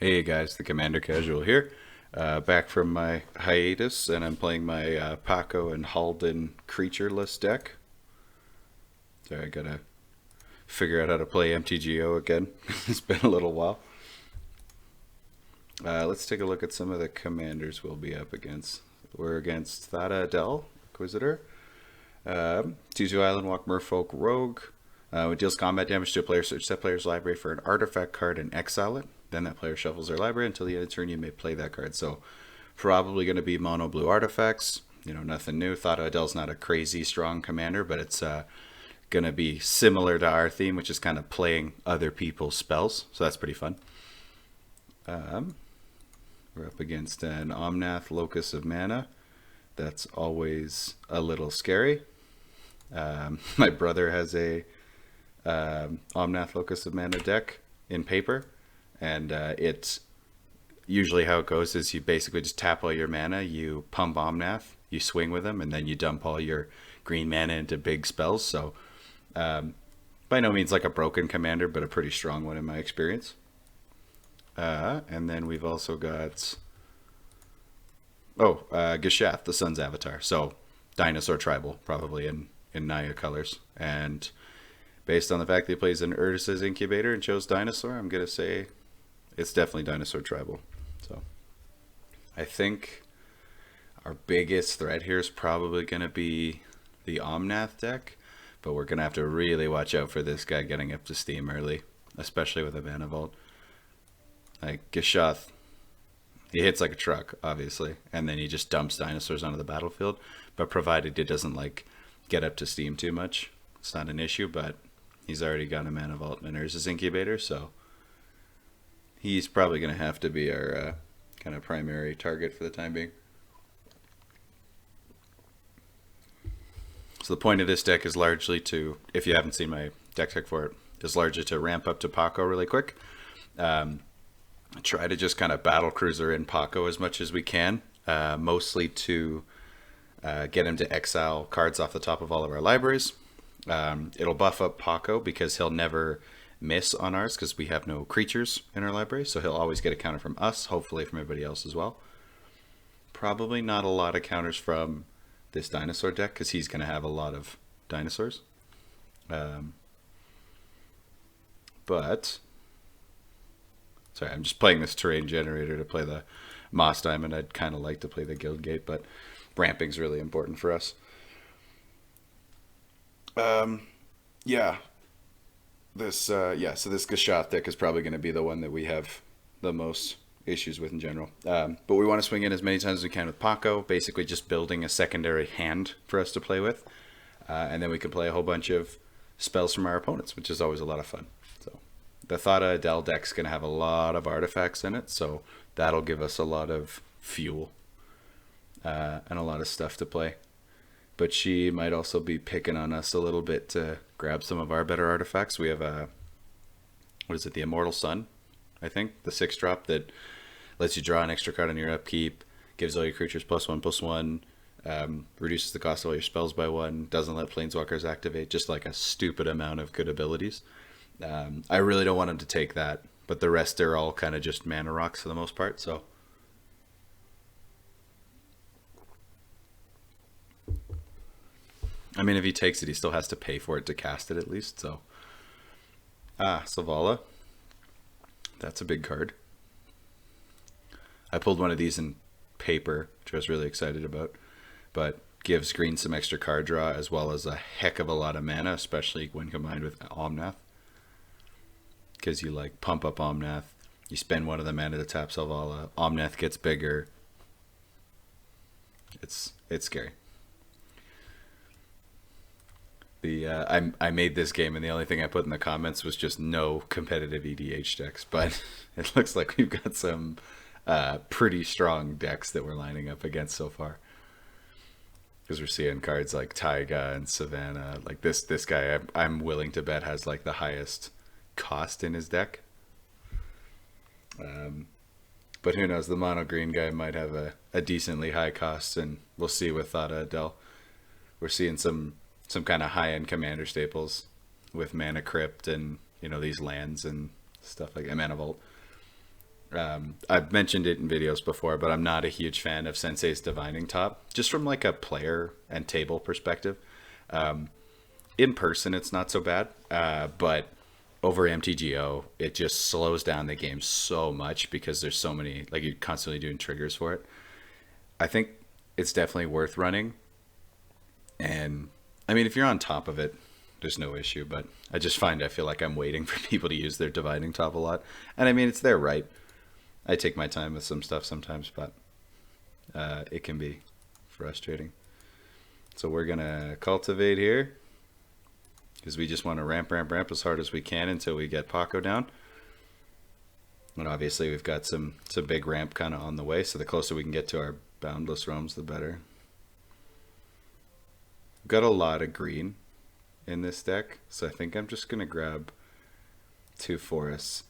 Hey guys, the Commander Casual here. Back from my hiatus, and I'm playing my Pako and Haldan creatureless deck. So I gotta figure out how to play MTGO again. It's been a little while. Let's take a look at some of the commanders we'll be up against. We're against Thada Adel, Inquisitor. 2/2 Island Walk Merfolk Rogue. It deals combat damage to a player, search that player's library for an artifact card and exile it. Then that player shuffles their library until the end of the turn. You may play that card. So probably going to be mono blue artifacts. You know, nothing new. Thada Adel's not a crazy strong commander, but it's going to be similar to our theme, which is kind of playing other people's spells. So that's pretty fun. We're up against an Omnath Locus of Mana. That's always a little scary. My brother has a Omnath Locus of Mana deck in paper, and it's usually how it goes is you basically just tap all your mana, you pump Omnath, you swing with them, and then you dump all your green mana into big spells. So by no means like a broken commander, but a pretty strong one in my experience. And then we've also got Gishath, the Sun's Avatar. So dinosaur tribal, probably in Naya colors. And based on the fact that he plays an Urza's Incubator and chose dinosaur, I'm gonna say it's definitely dinosaur tribal. So I think our biggest threat here is probably gonna be the Omnath deck, but we're gonna have to really watch out for this guy getting up to steam early, especially with a Mana Vault. Like Gishath, he hits like a truck, obviously, and then he just dumps dinosaurs onto the battlefield. But provided it doesn't like get up to steam too much, it's not an issue. But he's already got a Mana Vault and Urza's Incubator, so he's probably going to have to be our kind of primary target for the time being. So the point of this deck is largely to, if you haven't seen my deck for it, is largely to ramp up to Pako really quick. Try to just kind of battle cruiser in Pako as much as we can, mostly to get him to exile cards off the top of all of our libraries. It'll buff up Pako because he'll never miss on ours because we have no creatures in our library, so he'll always get a counter from us, hopefully from everybody else as well. Probably not a lot of counters from this dinosaur deck because he's going to have a lot of dinosaurs. But sorry, I'm just playing this terrain generator to play the Moss Diamond. I'd kind of like to play the Guild Gate, but ramping's really important for us. Yeah, so this Gashath deck is probably going to be the one that we have the most issues with in general. But we want to swing in as many times as we can with Pako, basically just building a secondary hand for us to play with. And then we can play a whole bunch of spells from our opponents, which is always a lot of fun. So the Thada Adel deck's going to have a lot of artifacts in it, so that'll give us a lot of fuel and a lot of stuff to play. But she might also be picking on us a little bit to grab some of our better artifacts. We have the Immortal Sun, I think, the 6-drop that lets you draw an extra card on your upkeep, gives all your creatures +1/+1, reduces the cost of all your spells by 1, doesn't let planeswalkers activate, just like a stupid amount of good abilities. I really don't want him to take that, but the rest are all kind of just mana rocks for the most part, so I mean, if he takes it, he still has to pay for it to cast it at least, so. Savala. That's a big card. I pulled one of these in paper, which I was really excited about, but gives green some extra card draw as well as a heck of a lot of mana, especially when combined with Omnath. Because you like pump up Omnath, you spend one of the mana to tap Savala, Omnath gets bigger. It's scary. I made this game and the only thing I put in the comments was just no competitive EDH decks, but it looks like we've got some pretty strong decks that we're lining up against so far. Because we're seeing cards like Taiga and Savannah. Like this guy, I'm willing to bet has like the highest cost in his deck. But who knows? The mono green guy might have a decently high cost, and we'll see with Thada Adel. We're seeing some kind of high-end commander staples with Mana Crypt and these lands and stuff like that, Mana Vault. I've mentioned it in videos before, but I'm not a huge fan of Sensei's Divining Top, just from like a player and table perspective. In person, it's not so bad, but over MTGO, it just slows down the game so much because there's so many, like you're constantly doing triggers for it. I think it's definitely worth running. And I mean, if you're on top of it, there's no issue, but I feel like I'm waiting for people to use their Dividing Top a lot. And I mean, it's their right. I take my time with some stuff sometimes, but it can be frustrating. So we're going to cultivate here because we just want to ramp as hard as we can until we get Pako down. And obviously we've got some big ramp kind of on the way, so the closer we can get to our Boundless Realms, the better. We've got a lot of green in this deck, so I think I'm just going to grab 2 forests,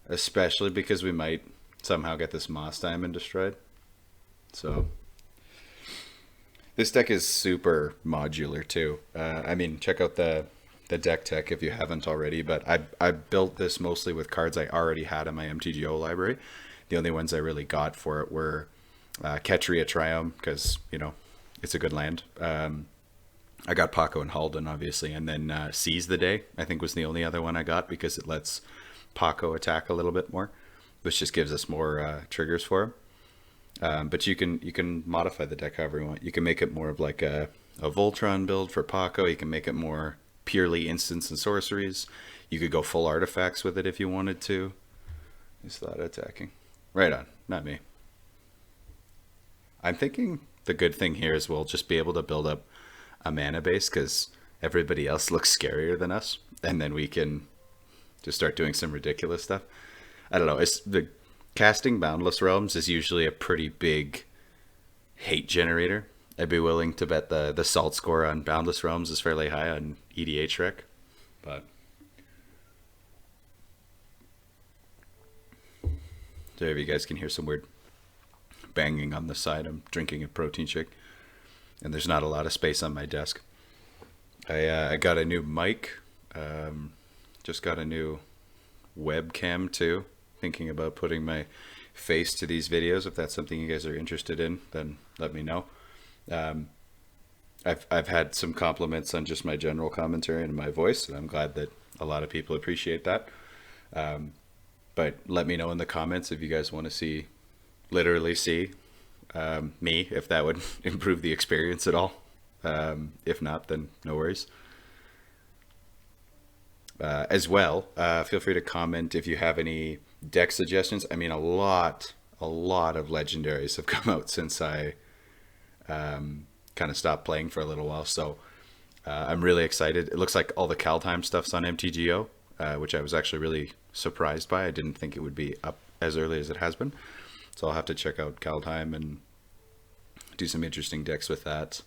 especially because we might somehow get this Moss Diamond destroyed. So this deck is super modular too. I mean, check out the deck tech if you haven't already, but I built this mostly with cards I already had in my MTGO library. The only ones I really got for it were Ketria Triome, because, you know, it's a good land. I got Pako and Haldan, obviously, and then Seize the Day, I think, was the only other one I got because it lets Pako attack a little bit more, which just gives us more triggers for him. But you can modify the deck however you want. You can make it more of like a Voltron build for Pako. You can make it more purely instants and sorceries. You could go full artifacts with it if you wanted to. He's thought attacking. Right on, not me. I'm thinking the good thing here is we'll just be able to build up a mana base because everybody else looks scarier than us, and then we can just start doing some ridiculous stuff. I don't know. It's the casting Boundless Realms is usually a pretty big hate generator. I'd be willing to bet the salt score on Boundless Realms is fairly high on EDH rec, but so if you guys can hear some weird banging on the side, I'm drinking a protein shake, and there's not a lot of space on my desk. I got a new mic, just got a new webcam too. Thinking about putting my face to these videos. If that's something you guys are interested in, then let me know. I've had some compliments on just my general commentary and my voice, and I'm glad that a lot of people appreciate that. But let me know in the comments if you guys want to literally see me, if that would improve the experience at all. If not, then no worries. As well, feel free to comment if you have any deck suggestions. I mean, a lot of legendaries have come out since I kind of stopped playing for a little while, so I'm really excited. It looks like all the Kaldheim stuff's on MTGO, which I was actually really surprised by. I didn't think it would be up as early as it has been, so I'll have to check out Kaldheim and do some interesting decks with that.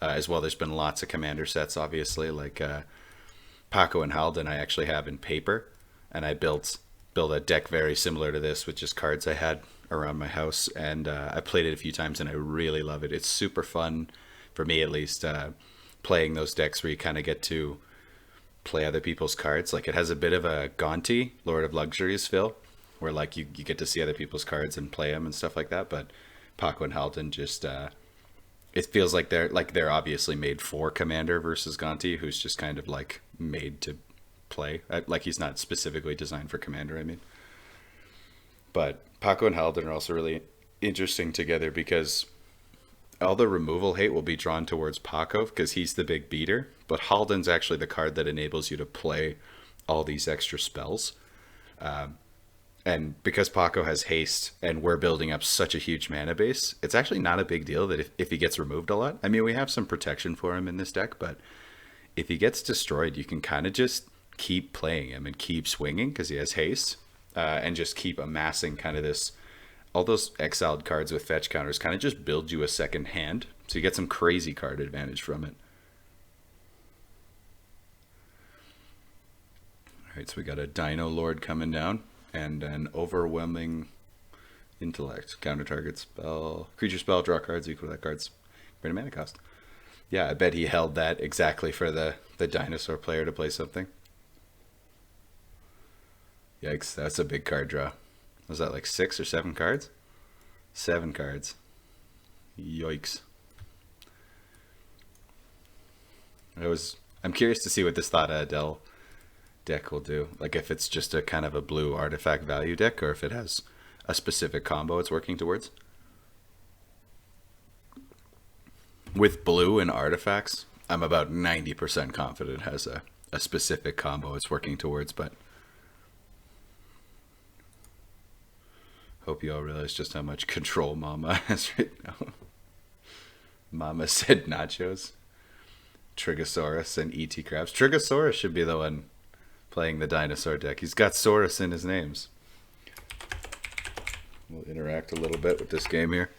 As well, there's been lots of commander sets, obviously, like Pako and Haldan I actually have in paper, and I built a deck very similar to this with just cards I had around my house, and I played it a few times and I really love it. It's super fun, for me at least, playing those decks where you kind of get to play other people's cards. Like, it has a bit of a Gonti, Lord of Luxuries feel, where like you get to see other people's cards and play them and stuff like that, but Pako and Haldan just it feels like they're obviously made for Commander versus Gonti, who's just kind of like made to play. Like, he's not specifically designed for Commander, I mean. But Pako and Haldan are also really interesting together because all the removal hate will be drawn towards Pako because he's the big beater, but Haldan's actually the card that enables you to play all these extra spells. And because Pako has haste and we're building up such a huge mana base, it's actually not a big deal that if he gets removed a lot. I mean, we have some protection for him in this deck, but if he gets destroyed, you can kind of just keep playing him and keep swinging because he has haste, and just keep amassing kind of this. All those exiled cards with fetch counters kind of just build you a second hand, so you get some crazy card advantage from it. All right, so we got a Dino Lord coming down and an Overwhelming Intellect. Counter target spell, creature spell, draw cards equal to that card's greater mana cost. Yeah, I bet he held that exactly for the dinosaur player to play something. Yikes, that's a big card draw. Was that like 6 or 7 cards? 7 cards. Yikes. I'm curious to see what this Thada Adel deck will do. Like if it's just a kind of a blue artifact value deck, or if it has a specific combo it's working towards. With blue and artifacts, I'm about 90% confident it has a specific combo it's working towards, but hope you all realize just how much control Mama has right now. Mama said nachos. Trigosaurus and E.T. Krabs. Trigosaurus should be the one playing the dinosaur deck. He's got Saurus in his names. We'll interact a little bit with this game here.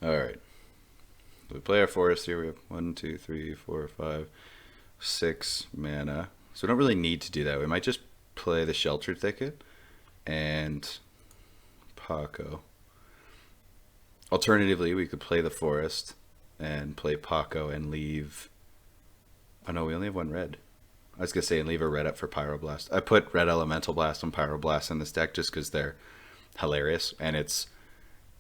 Alright. We play our forest here. We have 1, 2, 3, 4, 5, 6 mana. So we don't really need to do that. We might just play the Sheltered Thicket and Pako. Alternatively, we could play the forest and play Pako and leave... Oh no, we only have 1 red. I was going to say and leave a red up for Pyroblast. I put Red Elemental Blast and Pyroblast in this deck just because they're hilarious. And it's...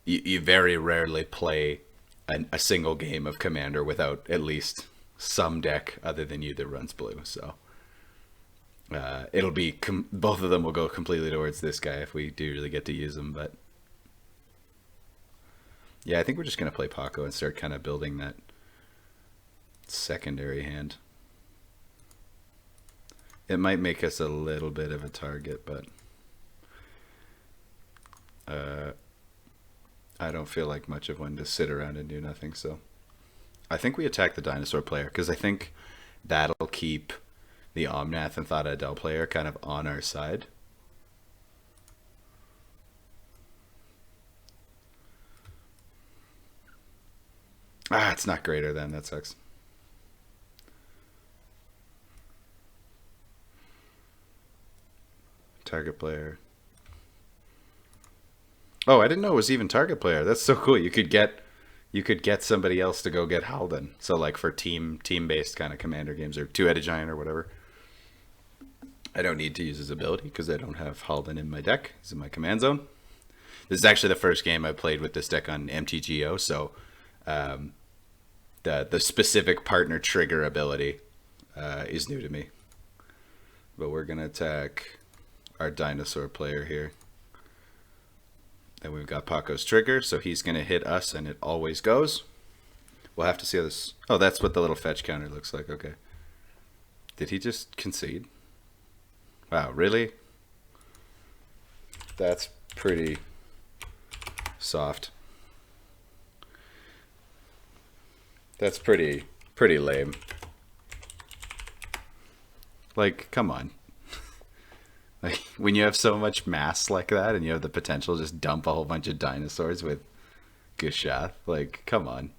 You very rarely play a single game of Commander without at least some deck other than you that runs blue. So it'll be... both of them will go completely towards this guy if we do really get to use them, but... Yeah, I think we're just going to play Pako and start kind of building that secondary hand. It might make us a little bit of a target, but I don't feel like much of one to sit around and do nothing, so I think we attack the dinosaur player, because I think that'll keep the Omnath and Thada Adel player kind of on our side. Ah, it's not greater than. That sucks. Target player. Oh, I didn't know it was even target player. That's so cool. You could get somebody else to go get Haldan. So like for team-based kind of Commander games or Two-Headed Giant or whatever. I don't need to use his ability because I don't have Haldan in my deck. He's in my command zone. This is actually the first game I played with this deck on MTGO, so the specific partner trigger ability is new to me. But we're going to attack our dinosaur player here. Then we've got Pako's trigger, so he's going to hit us, and it always goes. We'll have to see how this... Oh, that's what the little fetch counter looks like. Okay. Did he just concede? Wow, really? That's pretty soft. That's pretty lame. Like, come on. Like, when you have so much mass like that and you have the potential to just dump a whole bunch of dinosaurs with Gishath, like, come on.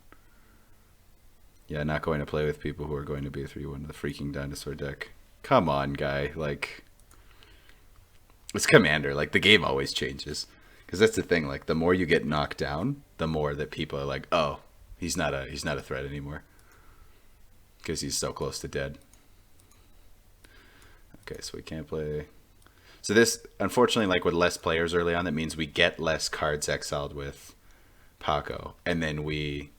Yeah, not going to play with people who are going to be 3-1 the freaking dinosaur deck. Come on, guy. Like, it's Commander. Like, the game always changes. Because that's the thing. Like, the more you get knocked down, the more that people are like, oh, he's not a threat anymore. Because he's so close to dead. Okay, so we can't play... So this, unfortunately, like with less players early on, that means we get less cards exiled with Pako. And then we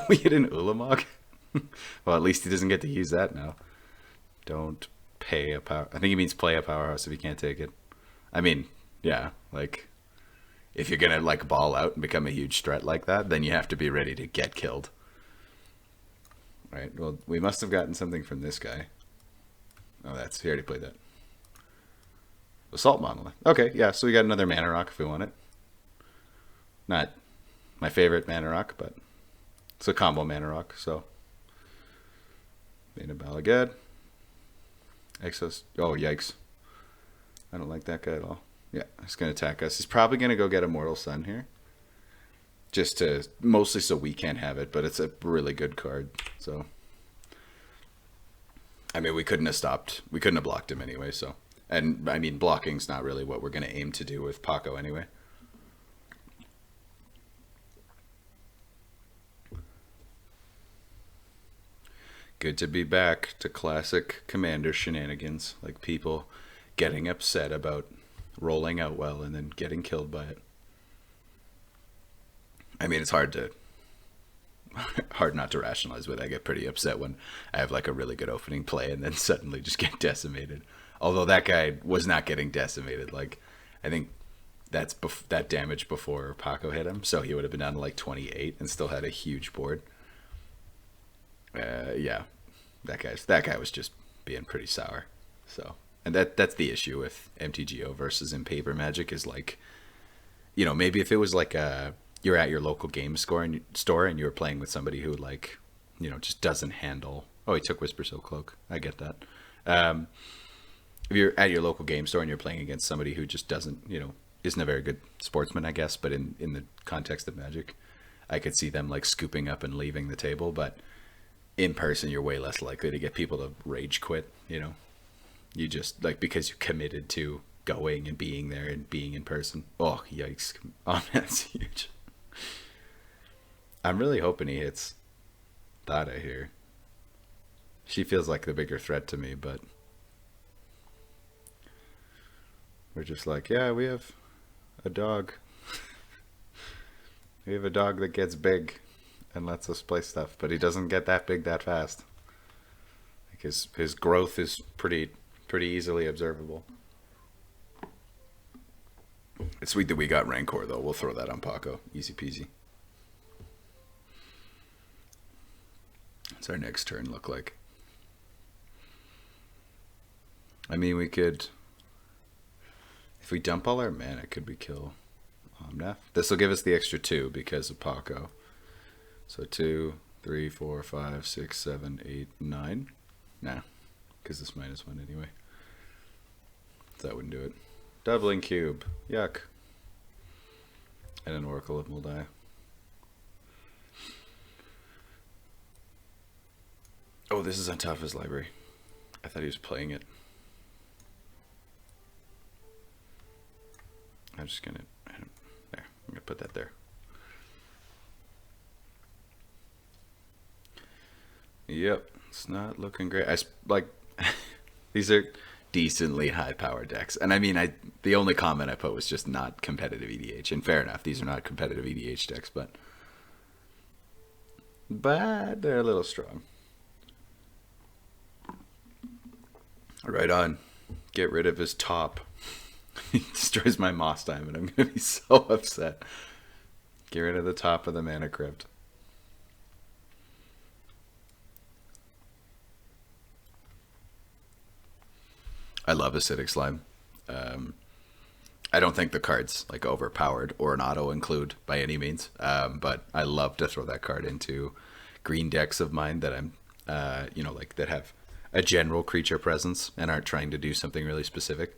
hit an Ulamog? Well, at least he doesn't get to use that now. Don't pay a power... I think he means play a powerhouse if you can't take it. I mean, yeah, like... If you're going to like ball out and become a huge threat like that, then you have to be ready to get killed. Right, well, we must have gotten something from this guy. Oh, he already played that. Assault Monolith. Okay, yeah, so we got another mana rock if we want it. Not my favorite mana rock, but it's a combo mana rock, so. Bane of Balagad. Exos. Oh, yikes. I don't like that guy at all. Yeah, he's going to attack us. He's probably going to go get Immortal Sun here. Just to, mostly so we can't have it, but it's a really good card, so. I mean, we couldn't have blocked him anyway, so. And, I mean, blocking's not really what we're going to aim to do with Pako anyway. Good to be back to classic Commander shenanigans, like people getting upset about rolling out well and then getting killed by it. I mean, it's hard not to rationalize, but I get pretty upset when I have like a really good opening play and then suddenly just get decimated. Although that guy was not getting decimated. Like, I think that damage before Pako hit him, so he would have been down to like 28 and still had a huge board. Yeah, that guy was just being pretty sour. So, and that's the issue with MTGO versus in paper Magic is like, maybe if it was like you're at your local game store and you were playing with somebody who like, just doesn't handle. Oh, he took Whisper Silk Cloak. I get that. If you're at your local game store and you're playing against somebody who just doesn't, isn't a very good sportsman, I guess, but in the context of Magic, I could see them like scooping up and leaving the table. But in person, you're way less likely to get people to rage quit. You just like because you committed to going and being there and being in person. Oh, yikes! Oh, that's huge. I'm really hoping he hits Thada here. She feels like the bigger threat to me, but we're just like, yeah, we have a dog. We have a dog that gets big and lets us play stuff, but he doesn't get that big that fast. Like his growth is pretty easily observable. It's sweet that we got Rancor though. We'll throw that on Pako. Easy peasy. What's our next turn look like? I mean, we could, if we dump all our mana, could we kill Omnath? This will give us the extra 2 because of Pako. So 2, 3, 4, 5, 6, 7, 8, 9. Nah, because this -1 anyway. That wouldn't do it. Doubling cube. Yuck. And an Oracle of Moldai. Oh, this is on top of his library. I thought he was playing it. I'm just gonna, there, I'm gonna put that there. Yep, it's not looking great. These are decently high power decks. And I mean, the only comment I put was just not competitive EDH. And fair enough, these are not competitive EDH decks, but they're a little strong. Right on. Get rid of his top. He destroys my Moss Diamond. I'm going to be so upset. Get rid of the top of the Mana Crypt. I love Acidic Slime. I don't think the card's like overpowered or an auto include by any means, but I love to throw that card into green decks of mine that I'm, like that have a general creature presence and aren't trying to do something really specific.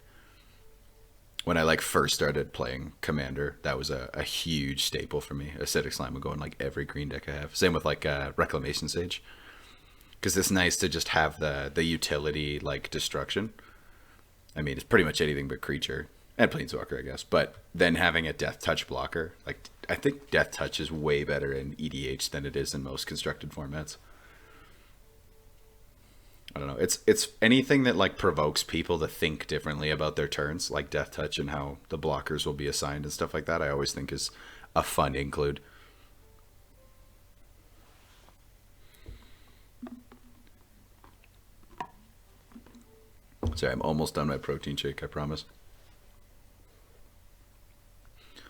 When I like first started playing Commander, that was a huge staple for me. Acidic Slime would go in like every green deck I have. Same with like Reclamation Sage, because it's nice to just have the utility like destruction. I mean, it's pretty much anything but creature and Planeswalker, I guess. But then having a Death Touch blocker, like I think Death Touch is way better in EDH than it is in most constructed formats. I don't know. It's anything that like provokes people to think differently about their turns, like Death Touch and how the blockers will be assigned and stuff like that. I always think is a fun include. Sorry, I'm almost done my protein shake, I promise. I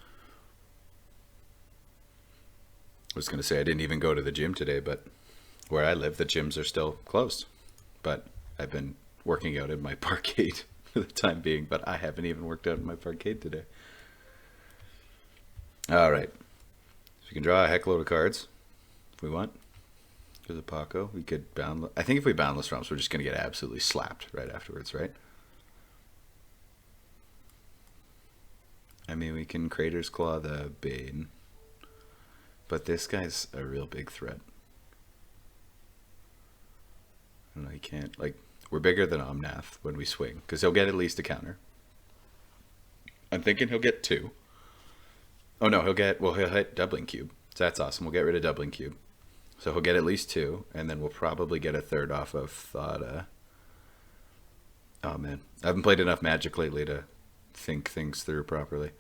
was going to say I didn't even go to the gym today, but where I live, the gyms are still closed. But I've been working out in my parkade for the time being, but I haven't even worked out in my parkade today. All right. So we can draw a heck load of cards if we want. Because of Pako, we could bound. I think if we Boundless Realms, we're just going to get absolutely slapped right afterwards, right? I mean, we can Crater's Claw the Bane. But this guy's a real big threat. I don't know, he can't. Like, we're bigger than Omnath when we swing, because he'll get at least a counter. I'm thinking he'll get 2. Oh no, he'll hit Doubling Cube. So that's awesome. We'll get rid of Doubling Cube. So he'll get at least 2, and then we'll probably get a third off of Thada. Oh man, I haven't played enough Magic lately to think things through properly.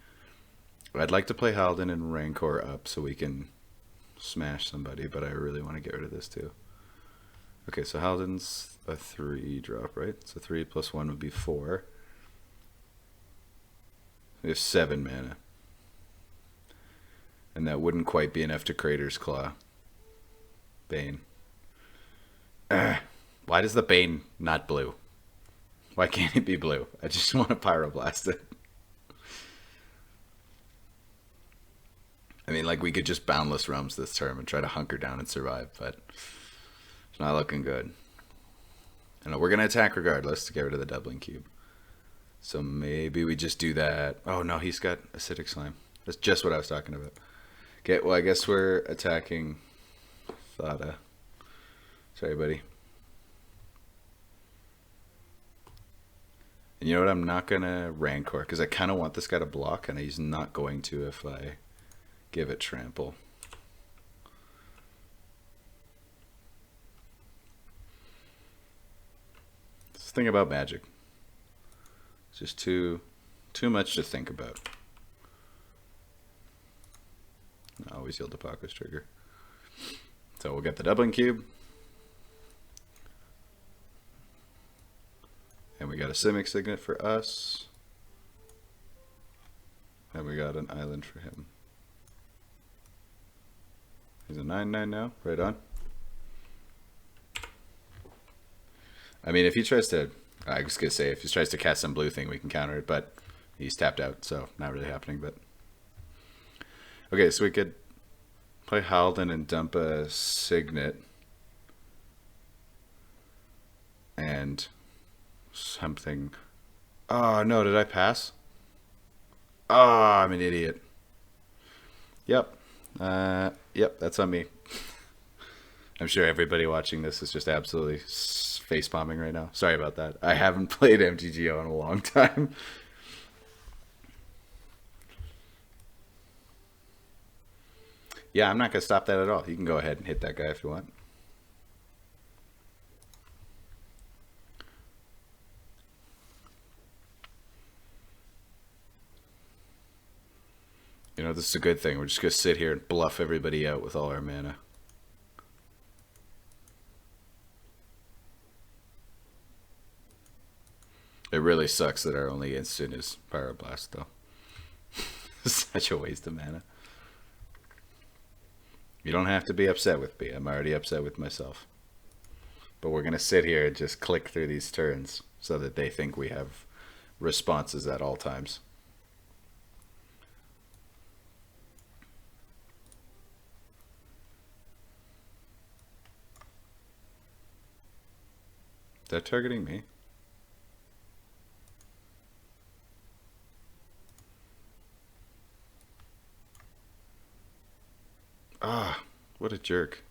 I'd like to play Haldan and Rancor up so we can smash somebody, but I really want to get rid of this too. Okay, so Haldan's a 3 drop, right? So 3 plus 1 would be 4. We have 7 mana. And that wouldn't quite be enough to Crater's Claw. Bane. Why does the Bane not blue? Why can't it be blue? I just want to Pyroblast it. I mean, like, we could just Boundless Realms this turn and try to hunker down and survive, but it's not looking good. I know we're going to attack regardless to get rid of the Doubling Cube. So maybe we just do that. Oh, no, he's got Acidic Slime. That's just what I was talking about. Okay, well, I guess we're attacking Thada. Sorry, buddy. And you know what? I'm not going to Rancor, because I kind of want this guy to block, and he's not going to if I give it Trample. This thing about Magic. It's just too much to think about. I always yield to Pako's trigger. So we'll get the Doubling Cube. And we got a Simic Signet for us. And we got an island for him. He's a 9/9 now, right on. I mean, if he tries to, I was gonna say, if he tries to cast some blue thing, we can counter it, but he's tapped out, so not really happening. But okay, so we could play Haldan and dump a Signet and something. Oh no, did I pass? Oh, I'm an idiot. Yep. Yep, that's on me. I'm sure everybody watching this is just absolutely face-palming right now. Sorry about that. I haven't played MTGO in a long time. Yeah, I'm not going to stop that at all. You can go ahead and hit that guy if you want. You know, this is a good thing. We're just going to sit here and bluff everybody out with all our mana. It really sucks that our only instant is Pyroblast, though. Such a waste of mana. You don't have to be upset with me. I'm already upset with myself. But we're going to sit here and just click through these turns so that they think we have responses at all times. Is that targeting me? Ah, what a jerk.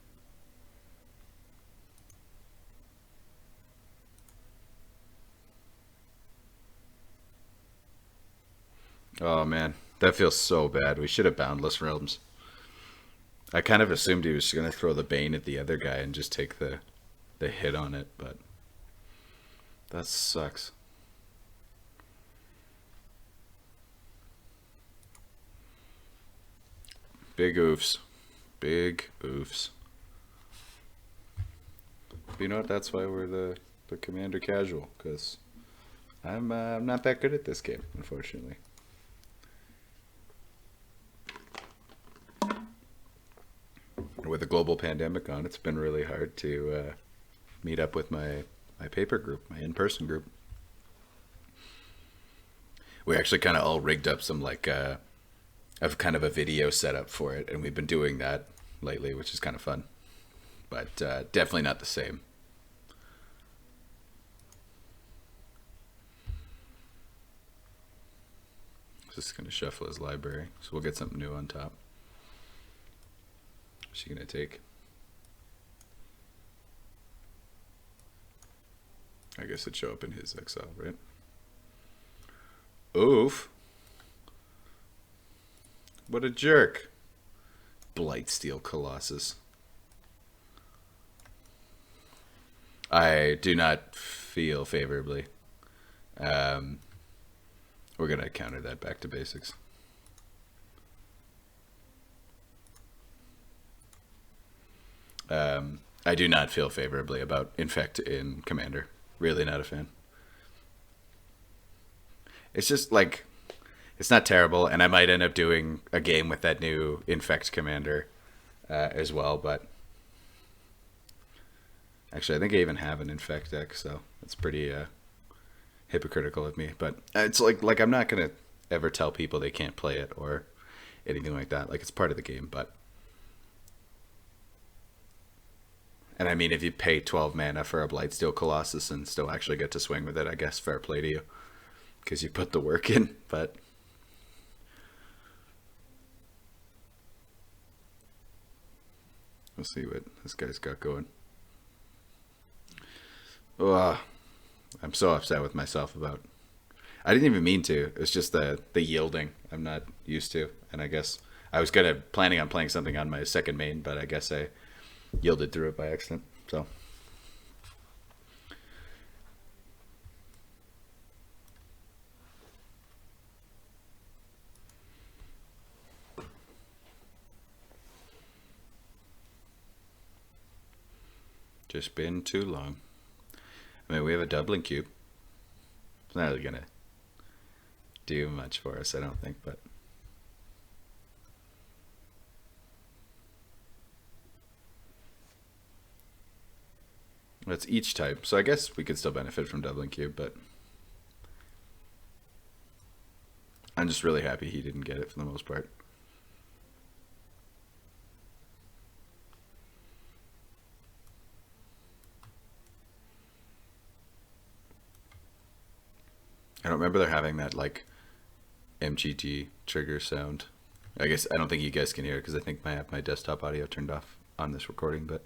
Oh man, that feels so bad. We should have Boundless Realms. I kind of assumed he was going to throw the Bane at the other guy and just take the hit on it, but that sucks. Big oofs. Big oofs. But you know what? That's why we're the Commander Casual, because I'm not that good at this game, unfortunately. With a global pandemic on, it's been really hard to meet up with my paper group, my in-person group. We actually kind of all rigged up some I've kind of a video setup for it, and we've been doing that lately, which is kind of fun, but definitely not the same. Just gonna shuffle his library, so we'll get something new on top. What's she gonna take? I guess it'd show up in his exile, right? Oof. What a jerk. Blightsteel Colossus. I do not feel favorably. Um, we're gonna counter that back to basics. I do not feel favorably about Infect in Commander. Really not a fan. It's just like it's not terrible, and I might end up doing a game with that new Infect Commander as well. But actually, I think I even have an Infect deck, so it's pretty hypocritical of me. But it's like I'm not gonna ever tell people they can't play it or anything like that. Like it's part of the game, but. And I mean, if you pay 12 mana for a Blightsteel Colossus and still actually get to swing with it, I guess fair play to you. Because you put the work in, but... We'll see what this guy's got going. Ugh. I'm so upset with myself about... I didn't even mean to. It's just the yielding I'm not used to. And I guess I was planning on playing something on my second main, but I guess I yielded through it by accident. So... Just been too long. I mean, we have a doubling cube. It's not really gonna do much for us, I don't think, but... It's each type, so I guess we could still benefit from doubling cube, but... I'm just really happy he didn't get it for the most part. I don't remember there having that, like, MTG trigger sound. I guess I don't think you guys can hear it because I think I have my desktop audio turned off on this recording, but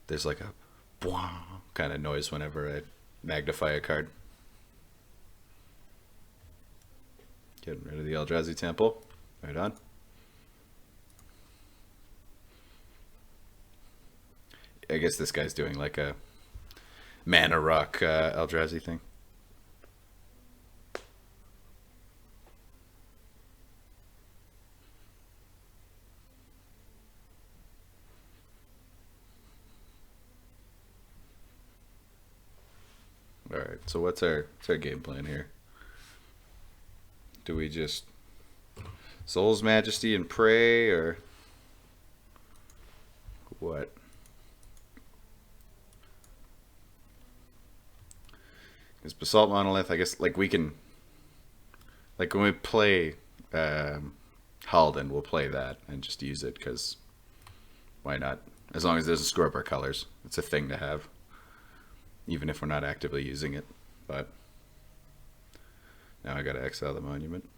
there's like a kind of noise whenever I magnify a card. Getting rid of the Eldrazi Temple. Right on. I guess this guy's doing like a mana rock Eldrazi thing. Alright, so what's our game plan here? Do we just Soul's Majesty and pray, or what? Because Basalt Monolith, I guess, like we can, like when we play Haldan, we'll play that and just use it because why not? As long as it doesn't screw up our colors, it's a thing to have, even if we're not actively using it. But now I gotta exile the monument.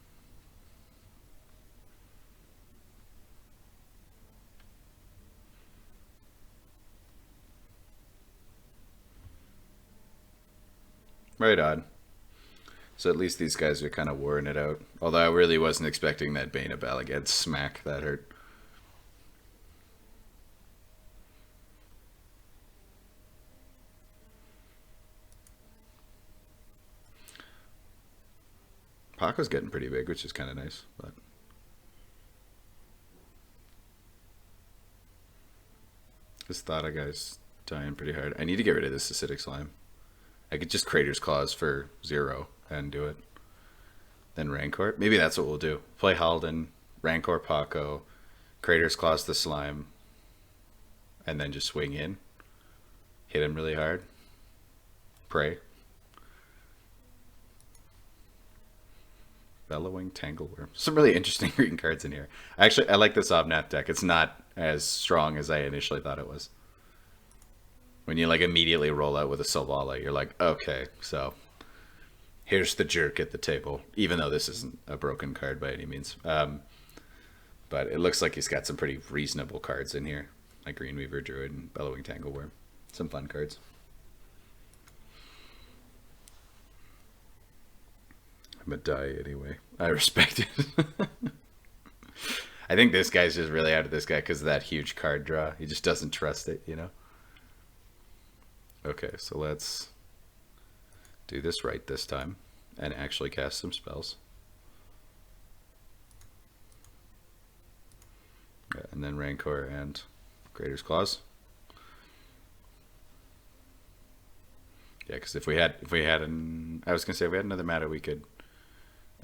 Right on. So at least these guys are kind of wearing it out. Although I really wasn't expecting that Bane of Balagad smack. That hurt. Paco's getting pretty big, which is kind of nice. But this Thada guy's dying pretty hard. I need to get rid of this acidic slime. I could just Crater's Claws for 0 and do it. Then Rancor. Maybe that's what we'll do. Play Haldan, Rancor Pako, Crater's Claws the slime, and then just swing in. Hit him really hard. Pray. Bellowing Tangleworm. Some really interesting green cards in here. Actually, I like this Obnath deck. It's not as strong as I initially thought it was. When you like immediately roll out with a Sylvala, you're like, okay, so here's the jerk at the table. Even though this isn't a broken card by any means. But it looks like he's got some pretty reasonable cards in here. Like Greenweaver Druid and Bellowing Tangleworm. Some fun cards. I'm gonna die anyway. I respect it. I think this guy's just really out of this guy because of that huge card draw. He just doesn't trust it, you know? Okay, so let's do this right this time and actually cast some spells. Yeah, and then Rancor and Greater's Claws. Yeah, because if we had I was gonna say if we had another mana, we could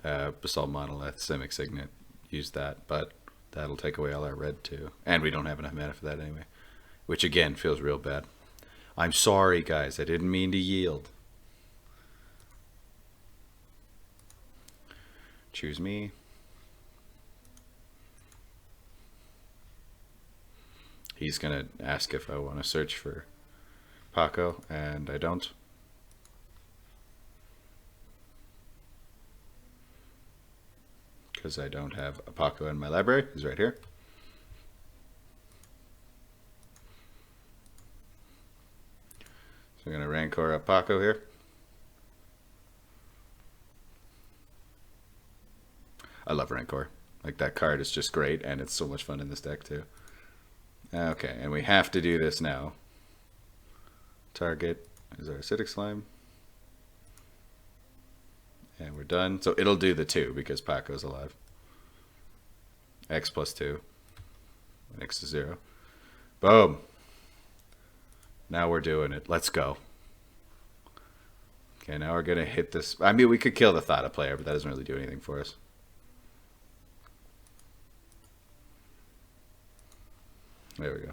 Basalt Monolith, Simic Signet, use that, but that'll take away all our red too, and we don't have enough mana for that anyway, which again feels real bad. I'm sorry, guys. I didn't mean to yield. Choose me. He's gonna ask if I want to search for Pako, and I don't. Because I don't have a Pako in my library. He's right here. So I'm going to Rancor up Pako here. I love Rancor. Like, that card is just great, and it's so much fun in this deck too. Okay, and we have to do this now. Target is our acidic slime. And we're done. So it'll do the 2 because Paco's alive. X plus 2. X is 0. Boom. Now we're doing it. Let's go. Okay, now we're going to hit this. I mean, we could kill the Thada player, but that doesn't really do anything for us. There we go.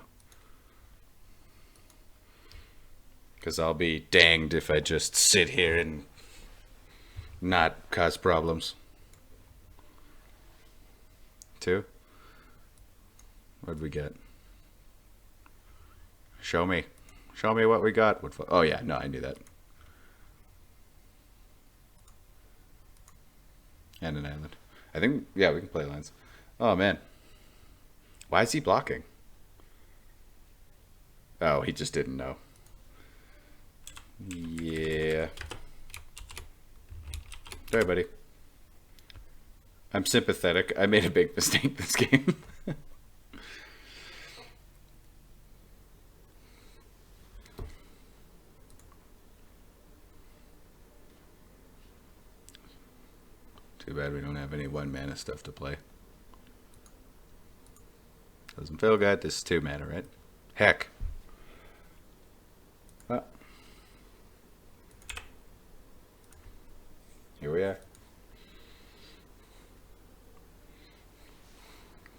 Because I'll be danged if I just sit here and not cause problems. 2. What'd we get? Show me. Show me what we got. Oh yeah, no, I knew that. And an island. I think, yeah, we can play lands. Oh man. Why is he blocking? Oh, he just didn't know. Yeah. Sorry, buddy. I'm sympathetic. I made a big mistake this game. Too bad we don't have any 1 mana stuff to play. Doesn't feel good. This is 2 mana, right? Heck. Well, here we are.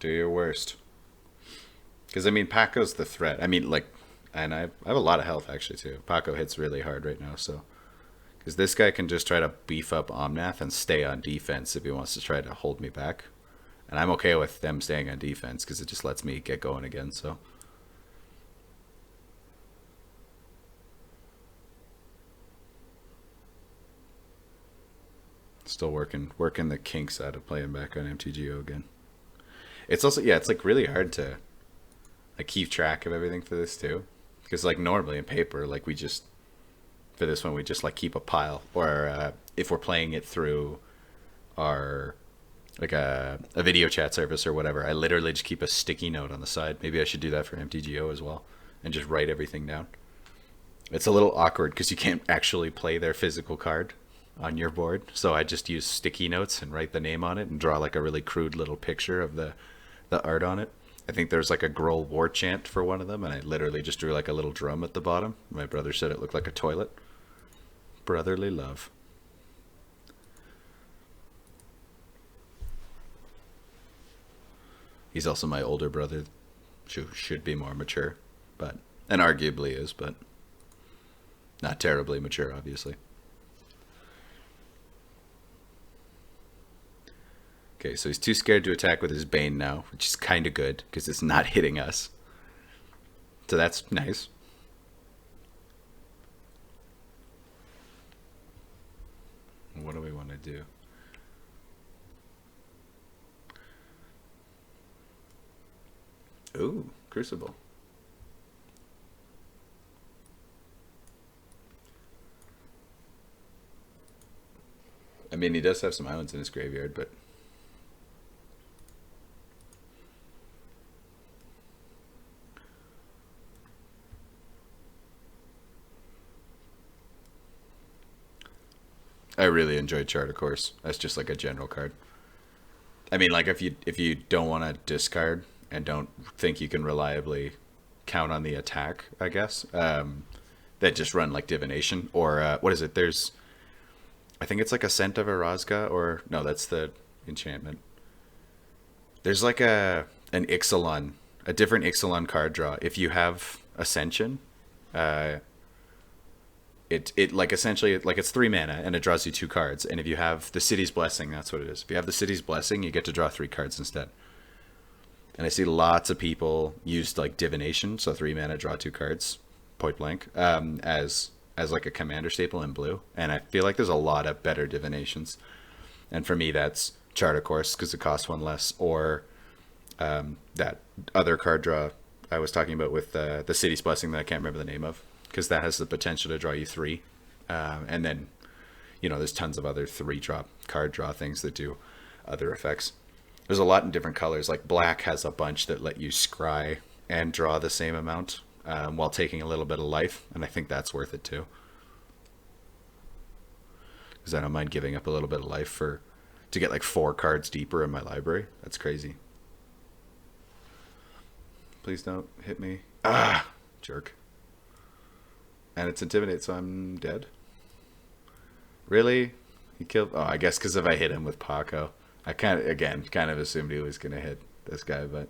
Do your worst. Because, I mean, Paco's the threat. I mean, like, and I have a lot of health, actually, too. Pako hits really hard right now, so. Because this guy can just try to beef up Omnath and stay on defense if he wants to try to hold me back. And I'm okay with them staying on defense, because it just lets me get going again, so. Still working the kinks out of playing back on MTGO again. It's also, yeah, it's like really hard to like keep track of everything for this too, because like normally in paper, like we just for this one we just like keep a pile, or if we're playing it through our like a video chat service or whatever, I literally just keep a sticky note on the side. Maybe I should do that for MTGO as well and just write everything down. It's a little awkward because you can't actually play their physical card on your board, so I just use sticky notes and write the name on it and draw like a really crude little picture of the art on it. I think there's like a Grohl war chant for one of them, and I literally just drew like a little drum at the bottom. My brother said it looked like a toilet. Brotherly love. He's also my older brother, who should be more mature, but and arguably is, but not terribly mature, obviously. Okay, so he's too scared to attack with his Bane now, which is kind of good, because it's not hitting us. So that's nice. What do we want to do? Ooh, Crucible. I mean, he does have some islands in his graveyard, but really enjoyed Charter Course as just like a general card. I mean, like if you don't want to discard and don't think you can reliably count on the attack, I guess, that just run like divination or what is it? There's, I think it's like Ascent of Erazga, or no, that's the enchantment. There's like an Ixalan, a different Ixalan card draw. If you have Ascension, uh, it like essentially like it's 3 mana and it draws you 2 cards. And if you have the City's Blessing, that's what it is. If you have the City's Blessing, you get to draw 3 cards instead. And I see lots of people use like divination, so 3 mana, draw 2 cards, point blank, as like a commander staple in blue. And I feel like there's a lot of better divinations. And for me, that's Charter Course because it costs 1 less, or that other card draw I was talking about with the City's Blessing that I can't remember the name of, because that has the potential to draw you 3. And then, there's tons of other 3-drop card draw things that do other effects. There's a lot in different colors. Like black has a bunch that let you scry and draw the same amount while taking a little bit of life, and I think that's worth it too. Because I don't mind giving up a little bit of life to get like 4 cards deeper in my library. That's crazy. Please don't hit me. Ah, jerk. And it's Intimidate, so I'm dead. Really? He killed... Oh, I guess because if I hit him with Pako. I kind of assumed he was going to hit this guy, but...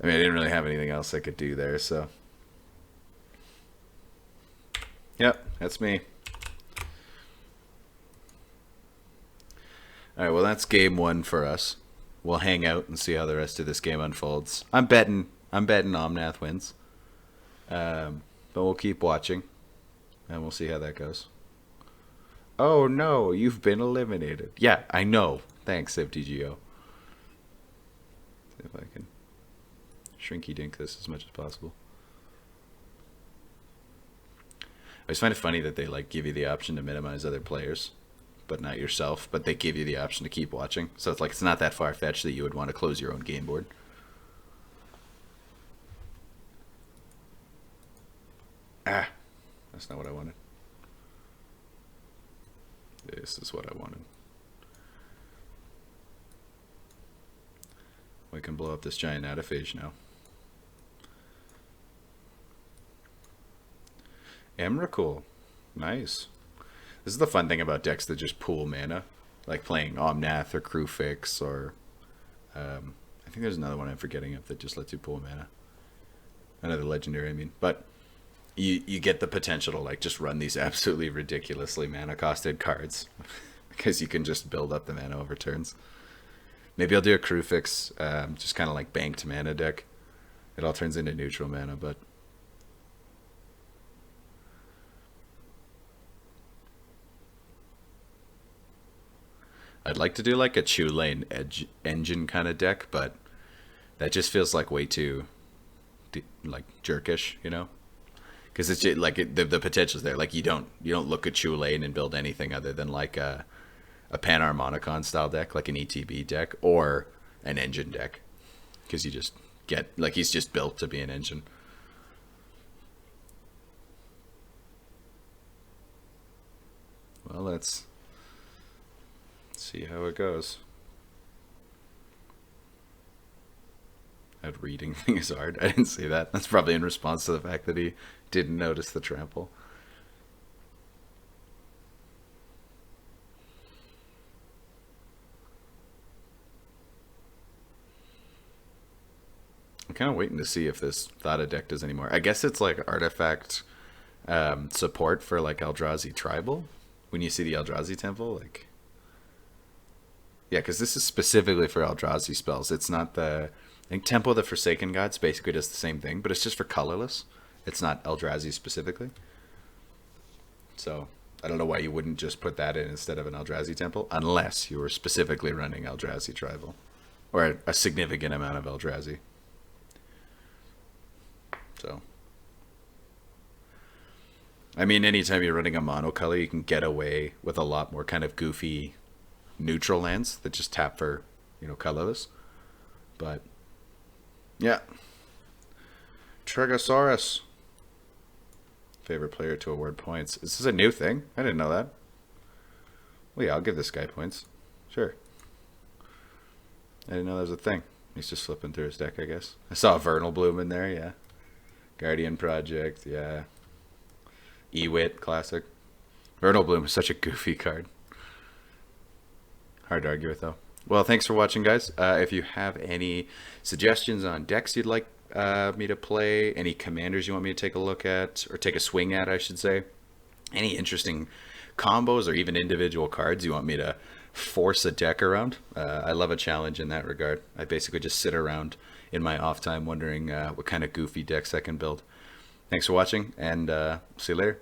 I mean, I didn't really have anything else I could do there, so... Yep, that's me. Alright, well that's game 1 for us. We'll hang out and see how the rest of this game unfolds. I'm betting Omnath wins. But we'll keep watching, and we'll see how that goes. Oh no, you've been eliminated. Yeah, I know. Thanks, FTGO. See if I can shrinky dink this as much as possible. I just find it funny that they like give you the option to minimize other players, but not yourself, but they give you the option to keep watching. So it's like it's not that far-fetched that you would want to close your own game board. Ah, that's not what I wanted. This is what I wanted. We can blow up this giant autophage now. Emrakul. Nice. This is the fun thing about decks that just pool mana. Like playing Omnath or Crewfix or... I think there's another one I'm forgetting of that just lets you pool mana. Another legendary, I mean. But you get the potential to like just run these absolutely ridiculously mana costed cards. Because you can just build up the mana over turns. Maybe I'll do a Crewfix, just kind of like banked mana deck. It all turns into neutral mana, but... I'd like to do like a Chew Lane engine kind of deck, but that just feels like way too like jerkish, Because it's just, like the potential's there. Like you don't look at Chew Lane and build anything other than like a Panharmonicon style deck, like an ETB deck or an engine deck, because you just get like he's just built to be an engine. Well, let's see how it goes. That reading thing is hard. I didn't see that. That's probably in response to the fact that he didn't notice the trample. I'm kind of waiting to see if this Thada deck does anymore. I guess it's like artifact support for like Eldrazi Tribal. When you see the Eldrazi Temple, like... Yeah, because this is specifically for Eldrazi spells. It's not the... I think Temple of the Forsaken Gods basically does the same thing, but it's just for colorless. It's not Eldrazi specifically. So, I don't know why you wouldn't just put that in instead of an Eldrazi Temple, unless you were specifically running Eldrazi Tribal. Or a significant amount of Eldrazi. So... I mean, anytime you're running a monocolor, you can get away with a lot more kind of goofy neutral lands that just tap for, colorless. But, yeah. Trigosaurus. Favorite player to award points. Is this a new thing? I didn't know that. Well, yeah, I'll give this guy points. Sure. I didn't know that was a thing. He's just flipping through his deck, I guess. I saw Vernal Bloom in there, yeah. Guardian Project, yeah. Ewit, classic. Vernal Bloom is such a goofy card. Hard to argue with, though. Well, thanks for watching, guys. If you have any suggestions on decks you'd like me to play, any commanders you want me to take a look at, or take a swing at, I should say, any interesting combos or even individual cards you want me to force a deck around, I love a challenge in that regard. I basically just sit around in my off time wondering what kind of goofy decks I can build. Thanks for watching, and see you later.